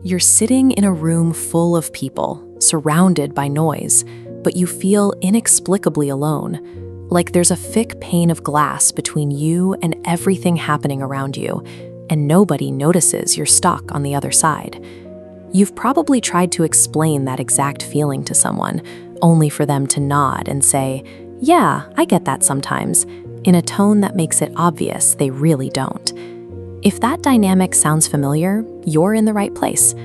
You're sitting in a room full of people, surrounded by noise, but you feel inexplicably alone, like there's a thick pane of glass between you and everything happening around you, and nobody notices you're stuck on the other side. You've probably tried to explain that exact feeling to someone, only for them to nod and say, "Yeah, I get that sometimes," in a tone that makes it obvious they really don't. If that dynamic sounds familiar, you're in the right place.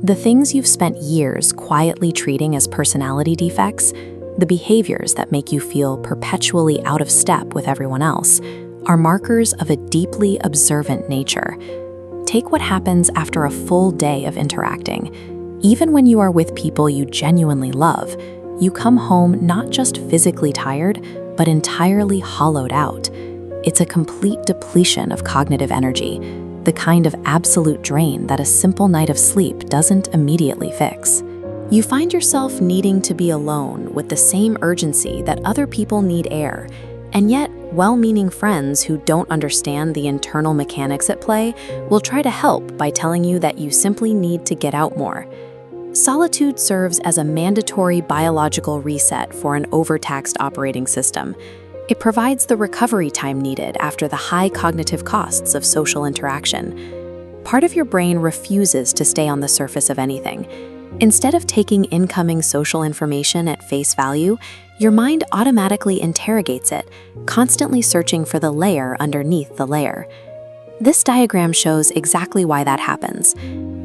The things you've spent years quietly treating as personality defects, the behaviors that make you feel perpetually out of step with everyone else, are markers of a deeply observant nature. Take what happens after a full day of interacting. Even when you are with people you genuinely love, you come home not just physically tired, but entirely hollowed out. It's a complete depletion of cognitive energy, the kind of absolute drain that a simple night of sleep doesn't immediately fix. You find yourself needing to be alone with the same urgency that other people need air, and yet well-meaning friends who don't understand the internal mechanics at play will try to help by telling you that you simply need to get out more. Solitude serves as a mandatory biological reset for an overtaxed operating system. It provides the recovery time needed after the high cognitive costs of social interaction. Part of your brain refuses to stay on the surface of anything. Instead of taking incoming social information at face value, your mind automatically interrogates it, constantly searching for the layer underneath the layer. This diagram shows exactly why that happens.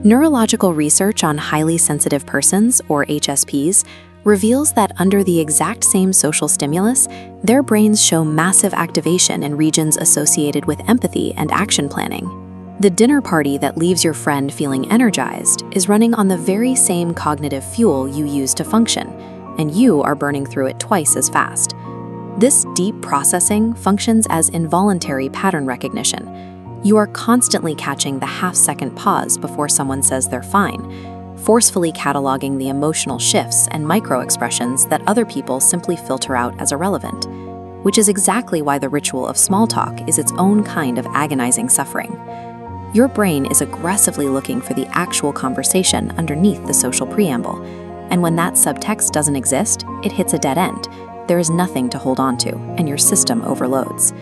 Neurological research on highly sensitive persons, or HSPs, reveals that under the exact same social stimulus, their brains show massive activation in regions associated with empathy and action planning. The dinner party that leaves your friend feeling energized is running on the very same cognitive fuel you use to function, and you are burning through it twice as fast. This deep processing functions as involuntary pattern recognition. You are constantly catching the half-second pause before someone says they're fine, forcefully cataloging the emotional shifts and micro-expressions that other people simply filter out as irrelevant, which is exactly why the ritual of small talk is its own kind of agonizing suffering. Your brain is aggressively looking for the actual conversation underneath the social preamble, and when that subtext doesn't exist, it hits a dead end. There is nothing to hold on to, and your system overloads.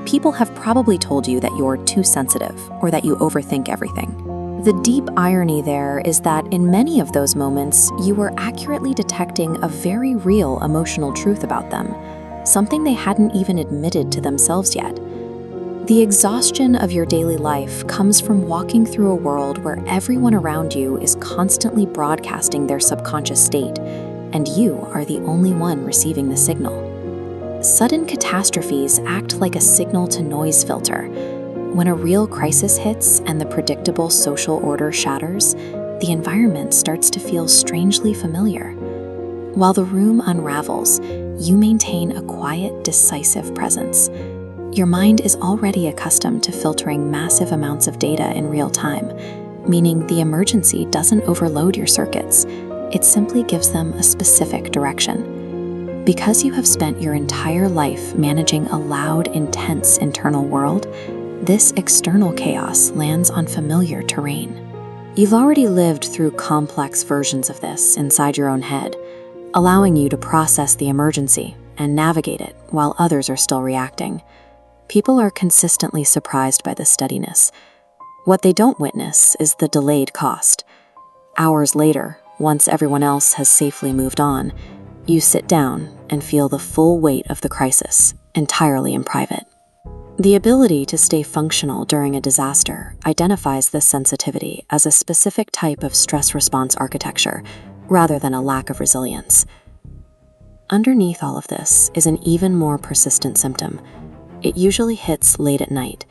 People have probably told you that you're too sensitive or that you overthink everything. The deep irony there is that in many of those moments, you were accurately detecting a very real emotional truth about them, something they hadn't even admitted to themselves yet. The exhaustion of your daily life comes from walking through a world where everyone around you is constantly broadcasting their subconscious state, and you are the only one receiving the signal. Sudden catastrophes act like a signal-to-noise filter. When a real crisis hits and the predictable social order shatters, the environment starts to feel strangely familiar. While the room unravels, you maintain a quiet, decisive presence. Your mind is already accustomed to filtering massive amounts of data in real time, meaning the emergency doesn't overload your circuits. It simply gives them a specific direction. Because you have spent your entire life managing a loud, intense internal world, this external chaos lands on familiar terrain. You've already lived through complex versions of this inside your own head, allowing you to process the emergency and navigate it while others are still reacting. People are consistently surprised by this steadiness. What they don't witness is the delayed cost. Hours later, once everyone else has safely moved on, you sit down and feel the full weight of the crisis, entirely in private. The ability to stay functional during a disaster identifies this sensitivity as a specific type of stress response architecture, rather than a lack of resilience. Underneath all of this is an even more persistent symptom. It usually hits late at night,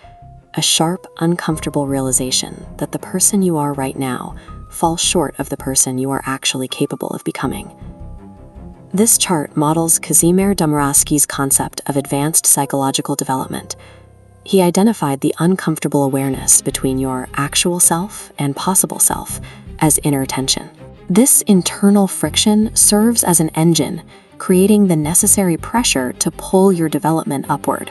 a sharp, uncomfortable realization that the person you are right now falls short of the person you are actually capable of becoming. This chart models Kazimierz Domorowski's concept of advanced psychological development. He identified the uncomfortable awareness between your actual self and possible self as inner tension. This internal friction serves as an engine, creating the necessary pressure to pull your development upward.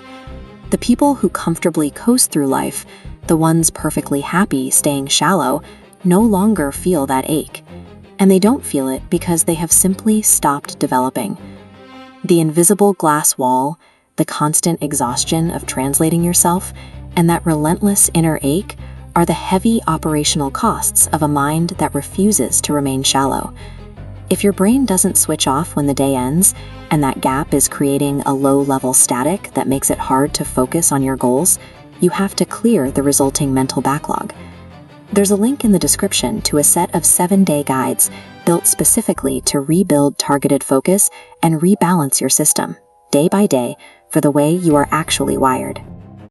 The people who comfortably coast through life, the ones perfectly happy staying shallow, no longer feel that ache, and they don't feel it because they have simply stopped developing. The invisible glass wall, the constant exhaustion of translating yourself, and that relentless inner ache are the heavy operational costs of a mind that refuses to remain shallow. If your brain doesn't switch off when the day ends, and that gap is creating a low-level static that makes it hard to focus on your goals, you have to clear the resulting mental backlog. There's a link in the description to a set of 7-day guides built specifically to rebuild targeted focus and rebalance your system, day by day, for the way you are actually wired.